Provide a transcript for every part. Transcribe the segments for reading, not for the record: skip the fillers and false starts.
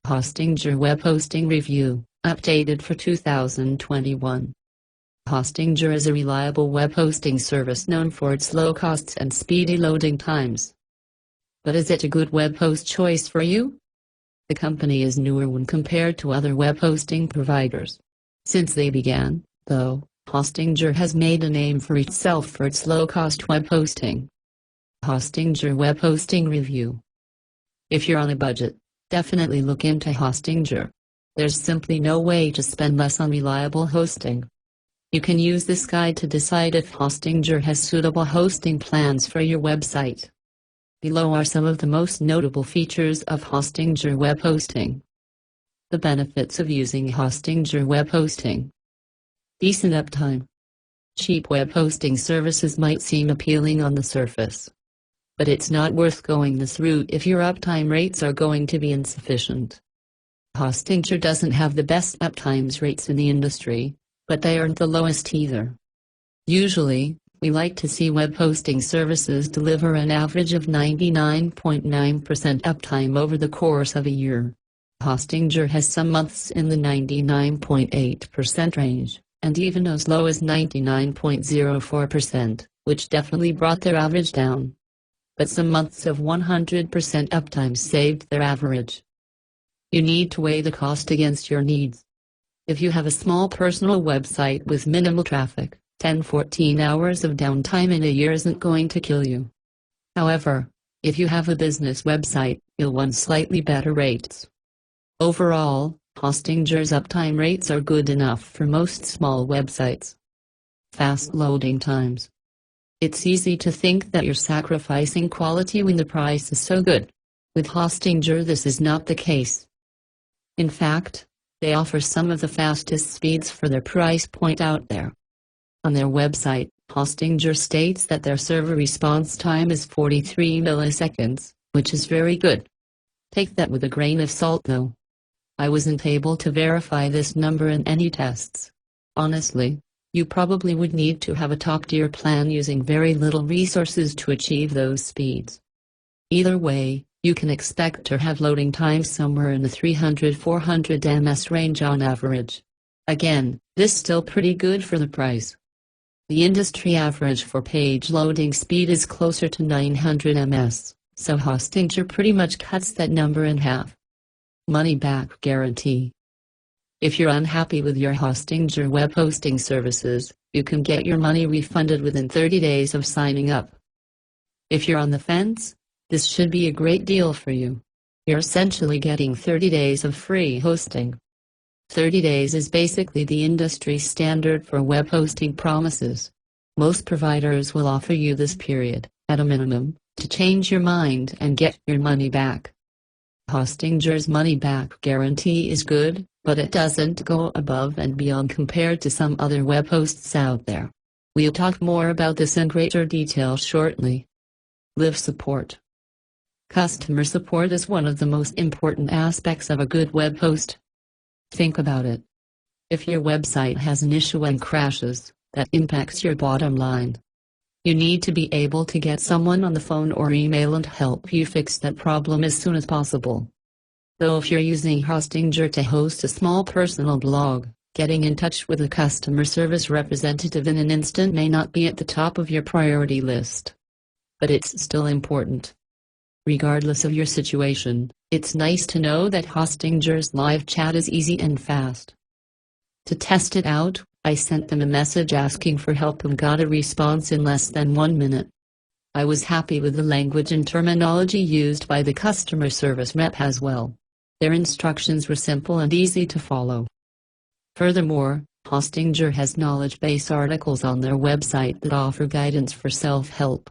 Hostinger Web Hosting Review, updated for 2021. Hostinger is a reliable web hosting service known for its low costs and speedy loading times. But is it a good web host choice for you? The company is newer when compared to other web hosting providers. Since they began, though, Hostinger has made a name for itself for its low-cost web hosting. Hostinger Web Hosting Review. If you're on a budget, definitely look into Hostinger. There's simply no way to spend less on reliable hosting. You can use this guide to decide if Hostinger has suitable hosting plans for your website. Below are some of the most notable features of Hostinger Web Hosting. The benefits of using Hostinger Web Hosting. Decent uptime. Cheap web hosting services might seem appealing on the surface, but it's not worth going this route if your uptime rates are going to be insufficient. Hostinger doesn't have the best uptime rates in the industry, but they aren't the lowest either. Usually, we like to see web hosting services deliver an average of 99.9% uptime over the course of a year. Hostinger has some months in the 99.8% range, and even as low as 99.04%, which definitely brought their average down. But some months of 100% uptime saved their average. You need to weigh the cost against your needs. If you have a small personal website with minimal traffic, 10-14 hours of downtime in a year isn't going to kill you. However, if you have a business website, you'll want slightly better rates. Overall, Hostinger's uptime rates are good enough for most small websites. Fast loading times. It's easy to think that you're sacrificing quality when the price is so good. With Hostinger, this is not the case. In fact, they offer some of the fastest speeds for their price point out there. On their website, Hostinger states that their server response time is 43 milliseconds, which is very good. Take that with a grain of salt though. I wasn't able to verify this number in any tests. Honestly, you probably would need to have a top-tier plan using very little resources to achieve those speeds. Either way, you can expect to have loading times somewhere in the 300-400 ms range on average. Again, this still pretty good for the price. The industry average for page loading speed is closer to 900 ms, so Hostinger pretty much cuts that number in half. Money-back guarantee. If you're unhappy with your Hostinger web hosting services, you can get your money refunded within 30 days of signing up. If you're on the fence, this should be a great deal for you. You're essentially getting 30 days of free hosting. 30 days is basically the industry standard for web hosting promises. Most providers will offer you this period, at a minimum, to change your mind and get your money back. Hostinger's money-back guarantee is good, but it doesn't go above and beyond compared to some other web hosts out there. We'll talk more about this in greater detail shortly. Live support. Customer support is one of the most important aspects of a good web host. Think about it. If your website has an issue and crashes, that impacts your bottom line. You need to be able to get someone on the phone or email and help you fix that problem as soon as possible. Though if you're using Hostinger to host a small personal blog, getting in touch with a customer service representative in an instant may not be at the top of your priority list. But it's still important. Regardless of your situation, it's nice to know that Hostinger's live chat is easy and fast. To test it out, I sent them a message asking for help and got a response in less than 1 minute. I was happy with the language and terminology used by the customer service rep as well. Their instructions were simple and easy to follow. Furthermore, Hostinger has knowledge base articles on their website that offer guidance for self-help.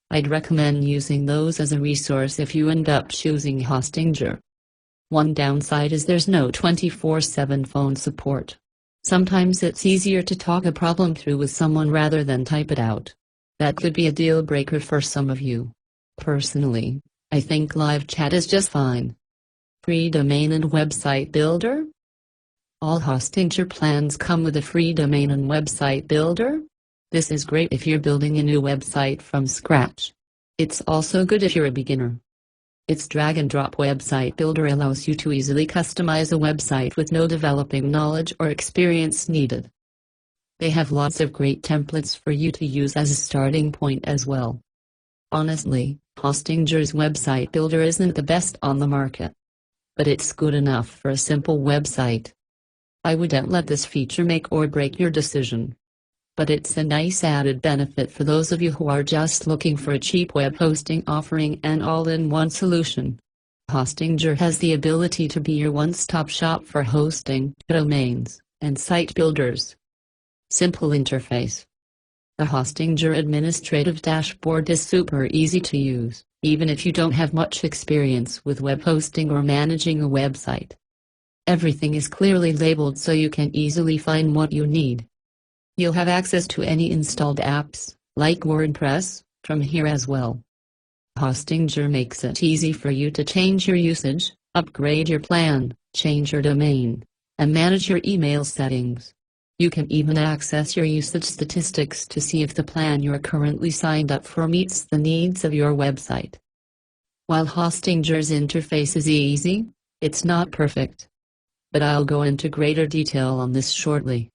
I'd recommend using those as a resource if you end up choosing Hostinger. One downside is there's no 24/7 phone support. Sometimes it's easier to talk a problem through with someone rather than type it out. That could be a deal breaker for some of you. Personally, I think live chat is just fine. Free domain and website builder? All Hostinger plans come with a free domain and website builder. This is great if you're building a new website from scratch. It's also good if you're a beginner. Its drag-and-drop website builder allows you to easily customize a website with no developing knowledge or experience needed. They have lots of great templates for you to use as a starting point as well. Honestly, Hostinger's website builder isn't the best on the market, but it's good enough for a simple website. I wouldn't let this feature make or break your decision, but it's a nice added benefit for those of you who are just looking for a cheap web hosting offering and all-in-one solution. Hostinger has the ability to be your one-stop shop for hosting, domains, and site builders. Simple interface. The Hostinger administrative dashboard is super easy to use, even if you don't have much experience with web hosting or managing a website. Everything is clearly labeled so you can easily find what you need. You'll have access to any installed apps, like WordPress, from here as well. Hostinger makes it easy for you to change your usage, upgrade your plan, change your domain, and manage your email settings. You can even access your usage statistics to see if the plan you're currently signed up for meets the needs of your website. While Hostinger's interface is easy, it's not perfect. But I'll go into greater detail on this shortly.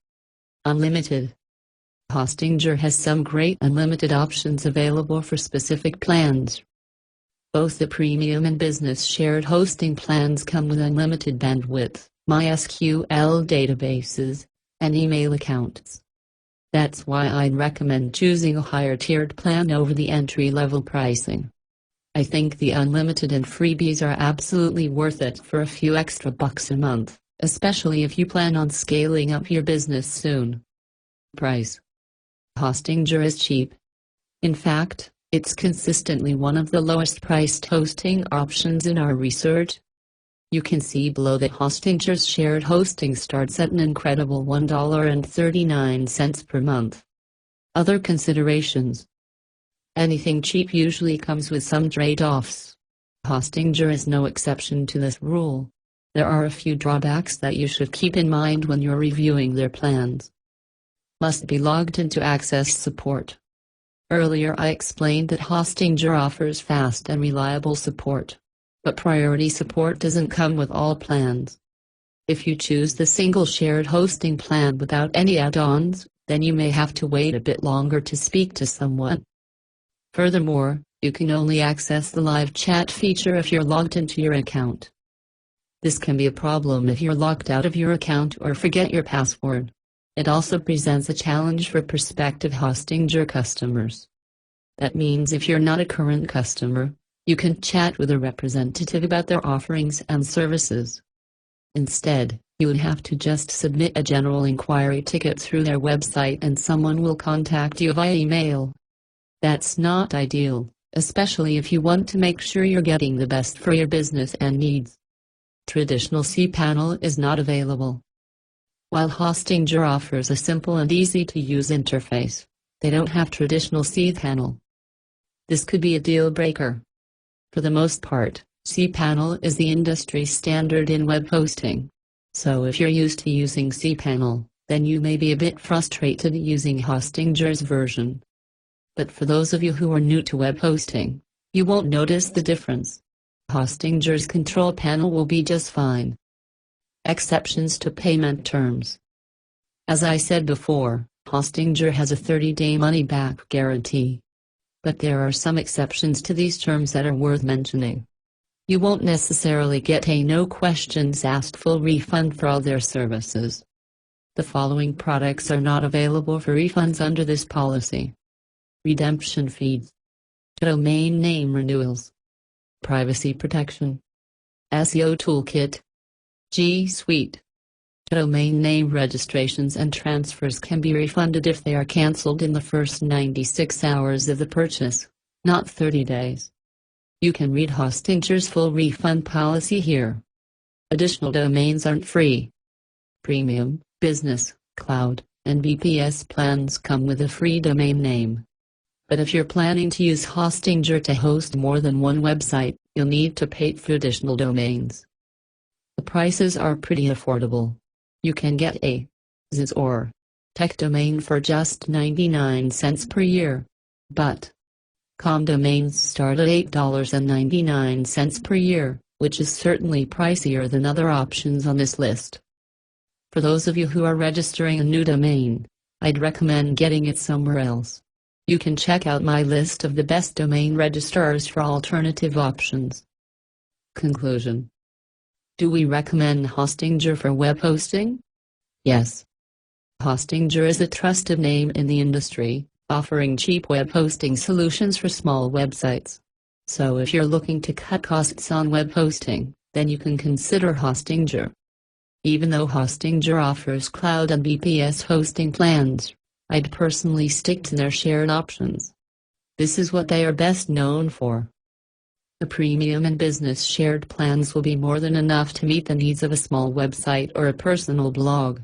Unlimited. Hostinger has some great unlimited options available for specific plans. Both the premium and business shared hosting plans come with unlimited bandwidth, MySQL databases, and email accounts. That's why I'd recommend choosing a higher tiered plan over the entry-level pricing. I think the unlimited and freebies are absolutely worth it for a few extra bucks a month, especially if you plan on scaling up your business soon. Price. Hostinger is cheap. In fact, it's consistently one of the lowest priced hosting options in our research. You can see below that Hostinger's shared hosting starts at an incredible $1.39 per month. Other considerations. Anything cheap usually comes with some trade-offs. Hostinger is no exception to this rule. There are a few drawbacks that you should keep in mind when you're reviewing their plans. Must be logged in to access support. Earlier I explained that Hostinger offers fast and reliable support, but priority support doesn't come with all plans. If you choose the single shared hosting plan without any add-ons, then you may have to wait a bit longer to speak to someone. Furthermore, you can only access the live chat feature if you're logged into your account. This can be a problem if you're locked out of your account or forget your password. It also presents a challenge for prospective Hostinger customers. That means if you're not a current customer, you can chat with a representative about their offerings and services. Instead, you would have to just submit a general inquiry ticket through their website and someone will contact you via email. That's not ideal, especially if you want to make sure you're getting the best for your business and needs. Traditional cPanel is not available. While Hostinger offers a simple and easy-to-use interface, they don't have traditional cPanel. This could be a deal breaker. For the most part, cPanel is the industry standard in web hosting. So if you're used to using cPanel, then you may be a bit frustrated using Hostinger's version. But for those of you who are new to web hosting, you won't notice the difference. Hostinger's control panel will be just fine. Exceptions to payment terms. As I said before, Hostinger has a 30-day money-back guarantee. But there are some exceptions to these terms that are worth mentioning. You won't necessarily get a no-questions-asked full refund for all their services. The following products are not available for refunds under this policy. Redemption fees. Domain name renewals. Privacy protection. SEO toolkit. G Suite. Domain name registrations and transfers can be refunded if they are cancelled in the first 96 hours of the purchase, not 30 days. You can read Hostinger's full refund policy here. Additional domains aren't free. Premium, Business, Cloud, and VPS plans come with a free domain name. But if you're planning to use Hostinger to host more than one website, you'll need to pay for additional domains. The prices are pretty affordable. You can get a ZIS or tech domain for just 99 cents per year. But .com domains start at $8.99 per year, which is certainly pricier than other options on this list. For those of you who are registering a new domain, I'd recommend getting it somewhere else. You can check out my list of the best domain registrars for alternative options. Conclusion. Do we recommend Hostinger for web hosting? Yes. Hostinger is a trusted name in the industry, offering cheap web hosting solutions for small websites. So if you're looking to cut costs on web hosting, then you can consider Hostinger. Even though Hostinger offers cloud and VPS hosting plans, I'd personally stick to their shared options. This is what they are best known for. The premium and business shared plans will be more than enough to meet the needs of a small website or a personal blog.